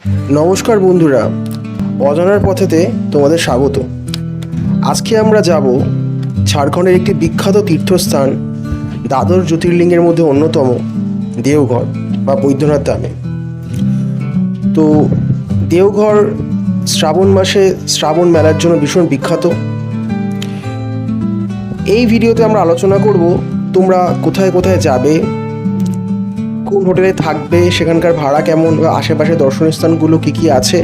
নমস্কার বন্ধুরা, অজানার পথেতে তোমাদের স্বাগত। আজকে আমরা যাব ঝাড়খণ্ডের একটি বিখ্যাত তীর্থস্থান, দ্বাদশ জ্যোতির্লিঙ্গের মধ্যে অন্যতম দেওঘর বা বৈদ্যনাথ ধামে। তো দেওঘর শ্রাবণ মাসে শ্রাবণ মেলার জন্য ভীষণ বিখ্যাত। এই ভিডিওতে আমরা আলোচনা করব তোমরা কোথায় কোথায় যাবে, কোন হোটেলে থাকবে, সেখানকার ভাড়া কেমন, বা আশেপাশে দর্শনীয় স্থানগুলো কী কী আছে।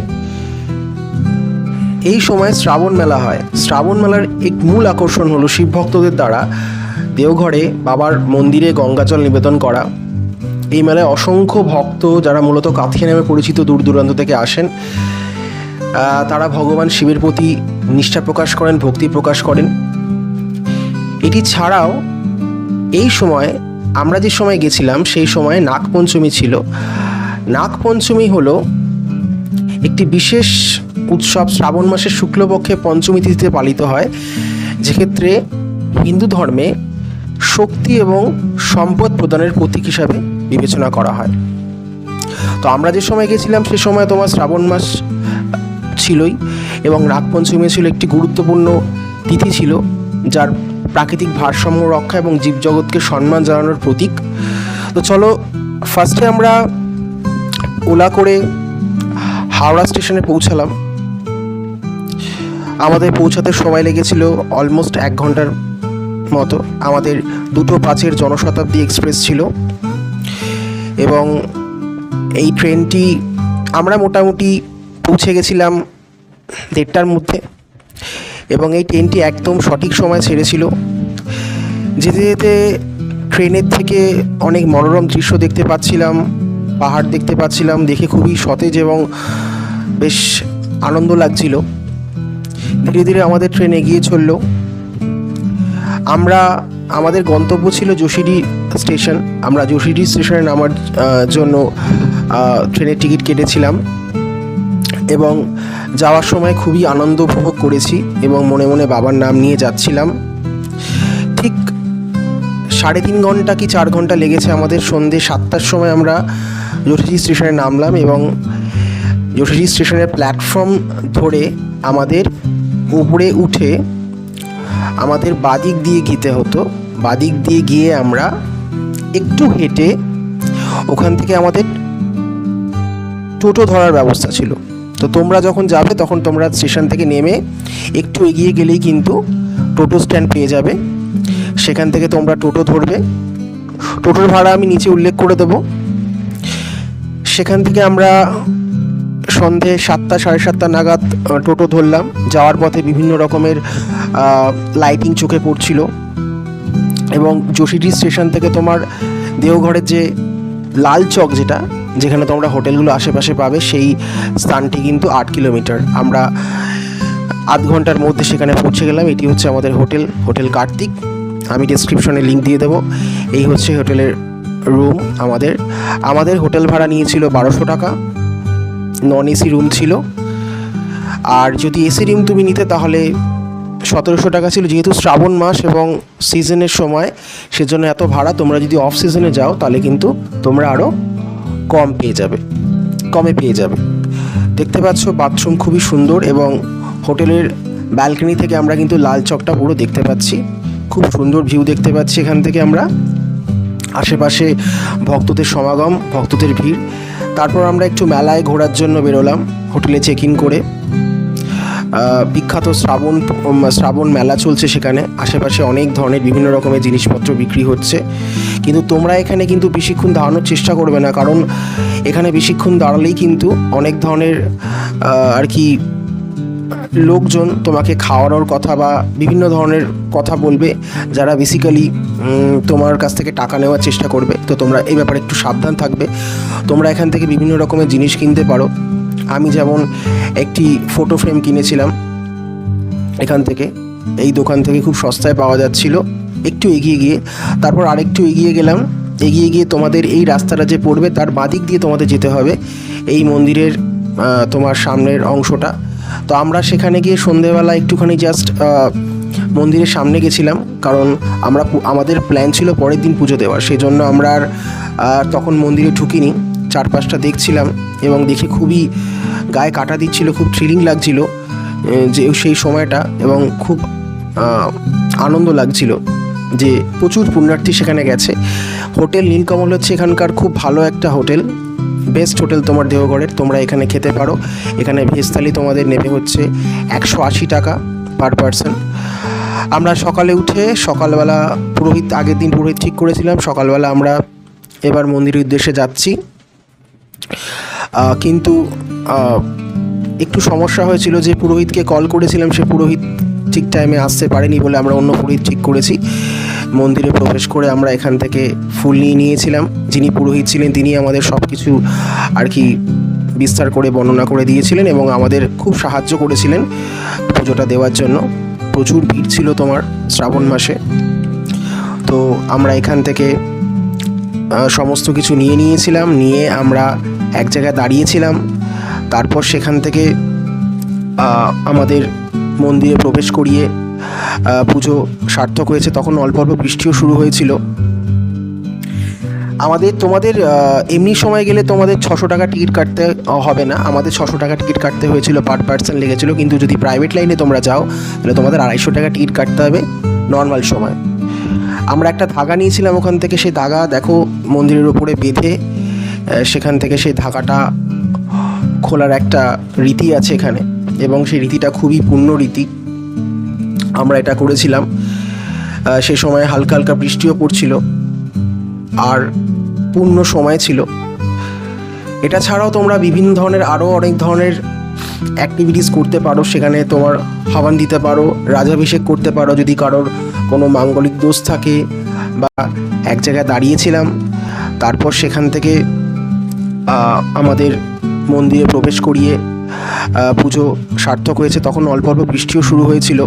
এই সময় শ্রাবণ মেলা হয়। শ্রাবণ মেলার এক মূল আকর্ষণ হলো শিব ভক্তদের দ্বারা দেওঘরে বাবার মন্দিরে গঙ্গাজল নিবেদন করা। এই মেলায় অসংখ্য ভক্ত, যারা মূলত কাথিয়া নামে পরিচিত, দূর দূরান্ত থেকে আসেন। তারা ভগবান শিবের প্রতি নিষ্ঠা প্রকাশ করেন, ভক্তি প্রকাশ করেন। এটি ছাড়াও এই সময় আমরা যে সময় গেছিলাম সেই সময় নাগপঞ্চমী ছিল। নাগপঞ্চমী হলো একটি বিশেষ উৎসব, শ্রাবণ মাসের শুক্লপক্ষে পঞ্চমী তিথিতে পালিত হয়, যেক্ষেত্রে হিন্দু ধর্মে শক্তি এবং সম্পদ প্রদানের প্রতীক হিসাবে বিবেচনা করা হয়। তো আমরা যে সময় গেছিলাম সে সময় তোমার শ্রাবণ মাস ছিলই, এবং নাগপঞ্চমী ছিল একটি গুরুত্বপূর্ণ তিথি ছিল, যার প্রাকৃতিক ভারসাম্য রক্ষা এবং জীবজগৎকে সম্মান জানানোর প্রতীক। তো চলো, ফার্স্টে আমরা ওলা করে হাওড়া স্টেশনে পৌঁছালাম। আমাদের পৌঁছাতে সময় লেগেছিল অলমোস্ট 1 ঘন্টার মতো। আমাদের 2:05 জনশতাব্দী এক্সপ্রেস ছিল, এবং এই ট্রেনটি আমরা মোটামুটি পৌঁছে গেছিলাম 1:30টার মধ্যে, এবং এই ট্রেনটি একদম সঠিক সময় ছেড়েছিল। যেতে যেতে ট্রেনের থেকে অনেক মনোরম দৃশ্য দেখতে পাচ্ছিলাম, পাহাড় দেখতে পাচ্ছিলাম, দেখে খুবই সতেজ এবং বেশ আনন্দ লাগছিল। ধীরে ধীরে আমাদের ট্রেন এগিয়ে চলল। আমাদের গন্তব্য ছিল যশিডি স্টেশন। আমরা যশিডি স্টেশনে নামার জন্য ট্রেনের টিকিট কেটেছিলাম, এবং যাওয়ার সময় খুবই আনন্দ উপভোগ করেছি এবং মনে মনে বাবার নাম নিয়ে যাচ্ছিলাম। ঠিক 3.5 ঘন্টা কি 4 ঘন্টা লেগেছে আমাদের। সন্ধ্যে 7টার সময় আমরা যশিডি স্টেশনে নামলাম, এবং যশিডি স্টেশনের প্ল্যাটফর্ম ধরে আমাদের উপরে উঠে আমাদের বাদিক দিয়ে যেতে হতো। বাদিক দিয়ে গিয়ে আমরা একটু হেঁটে ওখান থেকে আমাদের টোটো ধরার ব্যবস্থা ছিল। তো তোমরা যখন যাবে তখন তোমরা স্টেশন থেকে নেমে একটু এগিয়ে গেলেই কিন্তু টোটো স্ট্যান্ড পেয়ে যাবে। সেখান থেকে তোমরা টোটো ধরবে। টোটোর ভাড়া আমি নিচে উল্লেখ করে দেবো। সেখান থেকে আমরা সন্ধে 7টা 7:30 নাগাদ টোটো ধরলাম। যাওয়ার পথে বিভিন্ন রকমের লাইটিং চোখে পড়ছিল, এবং যশিডি স্টেশন থেকে তোমার দেওঘরের যে লাল চক, যেখানে তোমরা হোটেলগুলো আশেপাশে পাবে, সেই স্থানটি কিন্তু 8 কিলোমিটার। আমরা আধ ঘন্টার মধ্যে সেখানে পৌঁছে গেলাম। এটি হচ্ছে আমাদের হোটেল কার্তিক। আমি ডেসক্রিপশনে লিঙ্ক দিয়ে দেবো। এই হচ্ছে হোটেলের রুম। আমাদের হোটেল ভাড়া নিয়েছিল 1200 টাকা। নন এসি রুম ছিল, আর যদি এসি রুম তুমি নিতে তাহলে 1700 টাকা ছিল। যেহেতু শ্রাবণ মাস এবং সিজনের সময়, সেজন্য এত ভাড়া। তোমরা যদি অফ সিজনে যাও তাহলে কিন্তু তোমরা আরও কমে পেয়ে যাবে। দেখতে পাচ্ছ বাথরুম খুবই সুন্দর, এবং হোটেলের ব্যালকনি থেকে আমরা কিন্তু লাল চকটা পুরো দেখতে পাচ্ছি। খুব সুন্দর ভিউ দেখতে পাচ্ছি এখান থেকে আমরা। আশেপাশে ভক্তদের সমাগম, ভক্তদের ভিড়। তারপর আমরা একটু মেলায় ঘোরার জন্য বেরোলাম হোটেলে চেক ইন করে। বিখ্যাত শ্রাবণ মেলা চলছে সেখানে। আশেপাশে অনেক ধরনের বিভিন্ন রকমের জিনিসপত্র বিক্রি হচ্ছে, কিন্তু তোমরা এখানে কিন্তু বেশিক্ষণ দাঁড়ানোর চেষ্টা করবে না, কারণ এখানে বেশিক্ষণ দাঁড়ালেই কিন্তু অনেক ধরনের লোকজন তোমাকে খাওয়ানোর কথা বা বিভিন্ন ধরনের কথা বলবে, যারা বেসিক্যালি তোমার কাছ থেকে টাকা নেওয়ার চেষ্টা করবে। তো তোমরা এই ব্যাপারে একটু সাবধান থাকবে। তোমরা এখান থেকে বিভিন্ন রকমের জিনিস কিনতে পারো। আমি যেমন একটি ফটো ফ্রেম কিনেছিলাম এখান থেকে। এই দোকান থেকে খুব সস্তায় পাওয়া যাচ্ছিল। একটু এগিয়ে গিয়ে, তারপর আরেকটু এগিয়ে গেলাম। এগিয়ে গিয়ে তোমাদের এই রাস্তাটা যে পড়বে তার বাদিক দিয়ে তোমাদের যেতে হবে এই মন্দিরের তোমার সামনের অংশটা। তো আমরা সেখানে গিয়ে সন্ধেবেলা একটুখানি জাস্ট মন্দিরের সামনে গেছিলাম, কারণ আমাদের প্ল্যান ছিল পরের দিন পুজো দেওয়ার। সেই জন্য আমরা আর তখন মন্দিরে ঢুকিনি। চারপাশটা দেখছিলাম এবং দেখে খুবই গায়ে কাটা দিচ্ছিল, খুব থ্রিলিং লাগছিল যে সেই সময়টা, এবং খুব আনন্দ লাগছিল যে প্রচুর পুণ্যার্থী সেখানে গেছে। হোটেল নীলকমল হচ্ছে এখানকার খুব ভালো একটা হোটেল, বেস্ট হোটেল তোমার দেওঘরের। তোমরা এখানে খেতে পারো। এখানে ভেজ থালি তোমাদের নেবে হচ্ছে 180 টাকা পার পারসন। আমরা সকালে উঠে সকালবেলা পুরোহিত, আগের দিন পুরোহিত ঠিক করেছিলাম, সকালবেলা আমরা এবার মন্দিরের উদ্দেশ্যে যাচ্ছি। কিন্তু একটু সমস্যা হয়েছিল যে পুরোহিতকে কল করেছিলাম, সে পুরোহিত ঠিক টাইমে আসতে পারেনি বলে আমরা অন্য পুরোহিত ঠিক করেছি। মন্দিরে প্রবেশ করে আমরা এখান থেকে ফুল নিয়ে নিয়েছিলাম। যিনি পুরোহিত ছিলেন তিনি আমাদের সব কিছু আর কি বিস্তার করে বর্ণনা করে দিয়েছিলেন এবং আমাদের খুব সাহায্য করেছিলেন পুজোটা দেওয়ার জন্য। প্রচুর ভিড় ছিল তোমার শ্রাবণ মাসে। তো আমরা এখান থেকে সমস্ত কিছু নিয়েছিলাম, নিয়ে আমরা এক জায়গায় দাঁড়িয়েছিলাম। তারপর সেখান থেকে আমাদের মন্দিরে প্রবেশ করিয়ে পুজো সার্থক হয়েছে। তখন অল্প অল্প বৃষ্টিও শুরু হয়েছিল। তোমাদের এমনি সময় গেলে তোমাদের 600 টাকা টিকিট কাটতে হবে না, আমাদের 600 টাকা টিকিট কাটতে হয়েছিল, পার পার্সন লেগেছিলো। কিন্তু যদি প্রাইভেট লাইনে তোমরা যাও তাহলে তোমাদের 250 টাকা টিকিট কাটতে হবে নর্মাল সময়। আমরা একটা ধাগা নিয়েছিলাম ওখান থেকে, সেই ধাগা দেখো মন্দিরের ওপরে বেঁধে সেখান থেকে সেই ধাগাটা খোলার একটা রীতি আছে এখানে, এবং সেই রীতিটা খুবই পূর্ণ রীতি। আমরা এটা করেছিলাম। সে সময় হালকা হালকা বৃষ্টিও পড়ছিল আর পূর্ণ সময় ছিল। এটা ছাড়াও তোমরা বিভিন্ন ধরনের আরও অনেক ধরনের অ্যাক্টিভিটিস করতে পারো। সেখানে তোমার হাওয়ান দিতে পারো, রাজাভিষেক করতে পারো যদি কারোর কোনো মাঙ্গলিক দোষ থাকে। বা এক জায়গায় দাঁড়িয়েছিলাম, তারপর সেখান থেকে আমাদের মন্দিরে প্রবেশ করিয়ে পুজো সার্থক হয়েছে। তখন অল্প অল্প বৃষ্টিও শুরু হয়েছিল।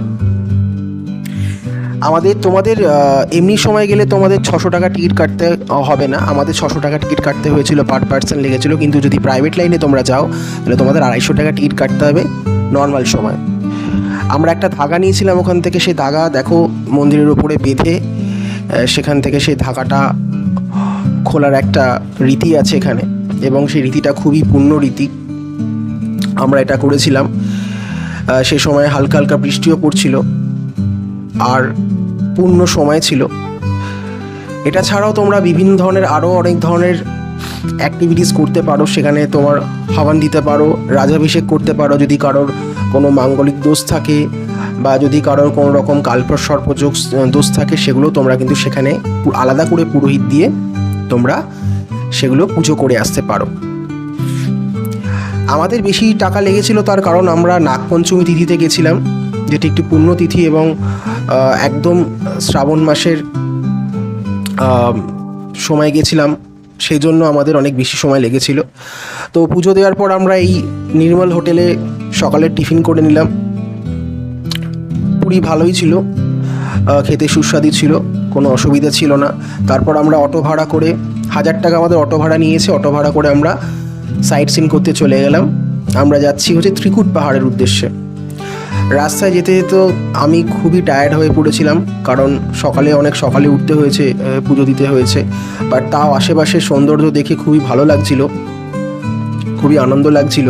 তোমাদের এমনি সময় গেলে তোমাদের 600 টাকা টিকিট কাটতে হবে না, আমাদের 600 টাকা টিকিট কাটতে হয়েছিল, পার পার্সন লেগেছিলো। কিন্তু যদি প্রাইভেট লাইনে তোমরা যাও তাহলে তোমাদের 250 টাকা টিকিট কাটতে হবে নর্মাল সময়। আমরা একটা ধাগা নিয়েছিলাম ওখান থেকে, সেই ধাগা দেখো মন্দিরের ওপরে বেঁধে সেখান থেকে সেই ধাগাটা খোলার একটা রীতি আছে এখানে, এবং সেই রীতিটা খুবই পূর্ণ রীতি। আমরা এটা করেছিলাম। সে সময় হালকা হালকা বৃষ্টিও পড়ছিল আর পূর্ণ সময় ছিল। এটা ছাড়াও তোমরা বিভিন্ন ধরনের আরও অনেক ধরনের অ্যাক্টিভিটিস করতে পারো। সেখানে তোমার হাওয়ান দিতে পারো, রাজাভিষেক করতে পারো যদি কারোর কোনো মাঙ্গলিক দোষ থাকে, বা যদি কারোর কোনো রকম কালসর্পযোগ দোষ থাকে, সেগুলো তোমরা কিন্তু সেখানে আলাদা করে পুরোহিত দিয়ে তোমরা সেগুলো পুজো করে আসতে পারো। আমাদের বেশি টাকা লেগেছিল তার কারণ আমরা নাগপঞ্চমী তিথিতে গেছিলাম, যেটি একটি পুণ্যতিথি, এবং একদম শ্রাবণ মাসের সময় গেছিলাম, সেই জন্য আমাদের অনেক বেশি সময় লেগেছিল। তো পুজো দেওয়ার পর আমরা এই নির্মল হোটেলে সকালের টিফিন করে নিলাম। পুরি ভালোই ছিল, খেতে সুস্বাদু ছিল, কোনো অসুবিধা ছিল না। তারপর আমরা অটো ভাড়া করে, 1000 টাকা আমাদের অটো ভাড়া নিয়েছে, অটো ভাড়া করে আমরা সাইট সিন করতে চলে গেলাম। আমরা যাচ্ছি হচ্ছে ত্রিকুট পাহাড়ের উদ্দেশ্যে। রাস্তায় যেতে যেতে আমি খুবই টায়ার্ড হয়ে পড়েছিলাম, কারণ অনেক সকালে উঠতে হয়েছে, পুজো দিতে হয়েছে। বাট তাও আশেপাশের সৌন্দর্য দেখে খুবই ভালো লাগছিল, খুবই আনন্দ লাগছিল।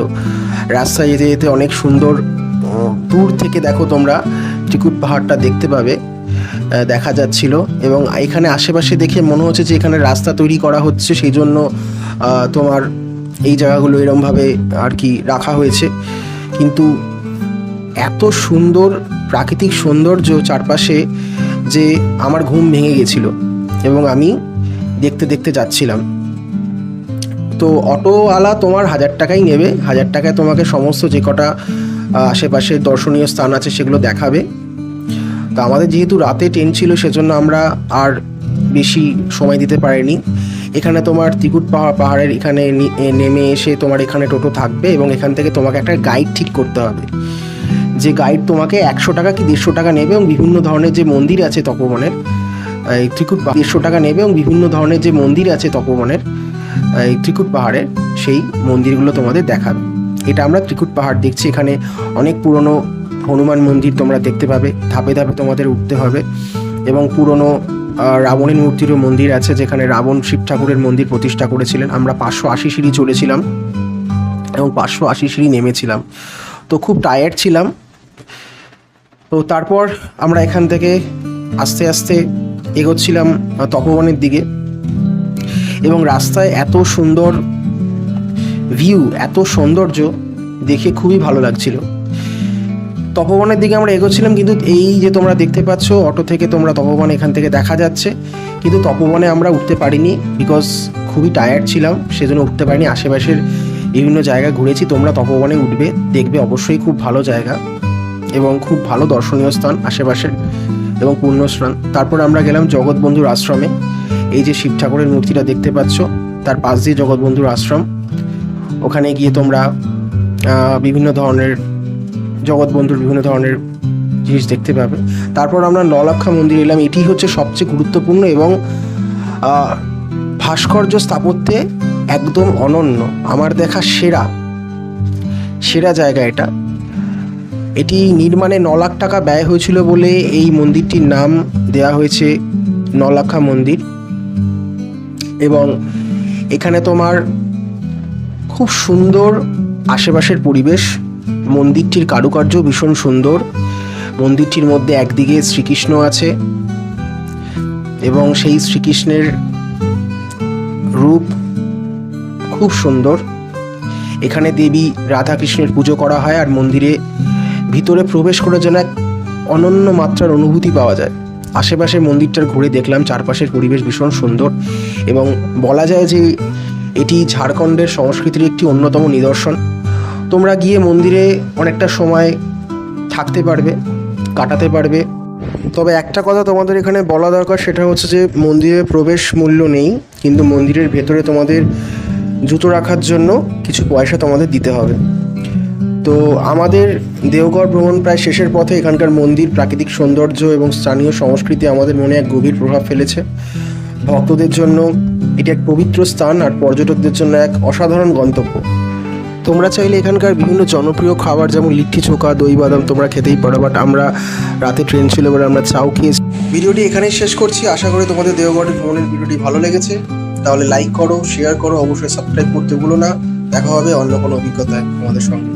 রাস্তায় যেতে যেতে অনেক সুন্দর, দূর থেকে দেখো তোমরা ত্রিকুট পাহাড়টা দেখতে পাবে, দেখা যাচ্ছিল। এবং এখানে আশেপাশে দেখে মনে হচ্ছে যে এখানে রাস্তা তৈরি করা হচ্ছে, সেই জন্য তোমার এই জায়গাগুলো এরমভাবে আর কি রাখা হয়েছে। কিন্তু এত সুন্দর প্রাকৃতিক সৌন্দর্য চারপাশে যে আমার ঘুম ভেঙে গেছিল, এবং আমি দেখতে দেখতে যাচ্ছিলাম। তো অটোওয়ালা তোমার 1000 টাকাই নেবে, 1000 টাকায় তোমাকে সমস্ত যে কটা আশেপাশে দর্শনীয় স্থান আছে সেগুলো দেখাবে। তো আমাদের যেহেতু রাতে ট্রেন ছিল, সেজন্য আমরা আর বেশি সময় দিতে পারিনি। এখানে তোমার ত্রিকুট পাহাড়ের এখানে নেমে এসে তোমার এখানে টোটো থাকবে, এবং এখান থেকে তোমাকে একটা গাইড ঠিক করতে হবে, যে গাইড তোমাকে 100 টাকা কি 150 টাকা নেবে, এবং বিভিন্ন ধরনের যে মন্দির আছে তপবনের, এই ত্রিকুট 150 টাকা নেবে, এবং বিভিন্ন ধরনের যে মন্দির আছে তপবনের এই ত্রিকুট পাহাড়ের, সেই মন্দিরগুলো তোমাদের দেখাবে। এটা আমরা ত্রিকুট পাহাড় দেখছি। এখানে অনেক পুরনো হনুমান মন্দির তোমরা দেখতে পাবে, ধাপে ধাপে তোমাদের উঠতে হবে, এবং পুরনো রাবণের মূর্তিরও মন্দির আছে, যেখানে রাবণ শিব ঠাকুরের মন্দির প্রতিষ্ঠা করেছিলেন। আমরা 580 সিঁড়ি চলেছিলাম এবং 580 সিঁড়ি নেমেছিলাম, তো খুব টায়ার্ড ছিলাম। তো তারপর আমরা এখান থেকে আস্তে আস্তে এগোচ্ছিলাম তপবনের দিকে, এবং রাস্তায় এত সুন্দর ভিউ, এত সৌন্দর্য দেখে খুবই ভালো লাগছিল। তপবনের দিকে আমরা এগোচ্ছিলাম, কিন্তু এই যে তোমরা দেখতে পাচ্ছ অটো থেকে তোমরা তপবন এখান থেকে দেখা যাচ্ছে, কিন্তু তপবনে আমরা উঠতে পারিনি, বিকজ খুবই টায়ার্ড ছিলাম, সেজন্য উঠতে পারিনি। আশেপাশের বিভিন্ন জায়গা ঘুরেছি, তোমরা তপবনে উঠবে, দেখবে অবশ্যই খুব ভালো জায়গা এবং খুব ভালো দর্শনীয় স্থান আশেপাশের এবং পুণ্যস্থান। তারপর আমরা গেলাম জগৎবন্ধুর আশ্রমে। এই যে শিব ঠাকুরের মূর্তিটা দেখতে পাচ্ছ, তার পাশ দিয়ে জগৎবন্ধুর আশ্রম। ওখানে গিয়ে তোমরা বিভিন্ন ধরনের জগৎবন্ধুর বিভিন্ন ধরনের জিনিস দেখতে পাবে। তারপর আমরা নলাক্ষা মন্দির এলাম। এটি হচ্ছে সবচেয়ে গুরুত্বপূর্ণ এবং ভাস্কর্য স্থাপত্যে একদম অনন্য, আমার দেখা সেরা জায়গা এটা। এটি নির্মাণে 9 লাখ টাকা ব্যয় হয়েছিল বলে এই মন্দিরটির নাম দেওয়া হয়েছে নলাক্ষা মন্দির। এবং এখানে তোমার খুব সুন্দর আশেপাশের পরিবেশ, মন্দিরটির কারুকার্য ভীষণ সুন্দর। মন্দিরটির মধ্যে একদিকে শ্রীকৃষ্ণ আছে এবং সেই শ্রীকৃষ্ণের রূপ খুব সুন্দর। এখানে দেবী রাধাকৃষ্ণের পুজো করা হয়, আর মন্দিরে ভিতরে প্রবেশ করে যেন এক অনন্য মাত্রার অনুভূতি পাওয়া যায়। আশেপাশে মন্দিরটার ঘুরে দেখলাম, চারপাশের পরিবেশ ভীষণ সুন্দর এবং বলা যায় যে এটি ঝাড়খণ্ডের সংস্কৃতির একটি অন্যতম নিদর্শন। তোমরা গিয়ে মন্দিরে অনেকটা সময় থাকতে পারবে, কাটাতে পারবে। তবে একটা কথা তোমাদের এখানে বলা দরকার, সেটা হচ্ছে যে মন্দিরে প্রবেশ মূল্য নেই, কিন্তু মন্দিরের ভেতরে তোমাদের জুতো রাখার জন্য কিছু পয়সা তোমাদের দিতে হবে। তো আমাদের দেওঘর ভ্রমণ প্রায় শেষের পথে। এখানকার মন্দির, প্রাকৃতিক সৌন্দর্য এবং স্থানীয় সংস্কৃতি আমাদের মনে এক গভীর প্রভাব ফেলেছে। ভক্তদের জন্য এটি এক পবিত্র স্থান, আর পর্যটকদের জন্য এক অসাধারণ গন্তব্য। তোমরা চাইলে এখানকার বিভিন্ন জনপ্রিয় খাবার যেমন লিট্টি চোখা, দই বাদাম তোমরা খেতেই পারো, বাট আমরা রাতে ট্রেন ছিল বলে আমরা চাও খেয়েছি। ভিডিওটি এখানেই শেষ করছি। আশা করি তোমাদের দেওঘরের ভ্রমণের ভিডিওটি ভালো লেগেছে। তাহলে লাইক করো, শেয়ার করো, অবশ্যই সাবস্ক্রাইব করতে ভুলো না। দেখা হবে অন্য কোনো অভিজ্ঞতায় তোমাদের সঙ্গে।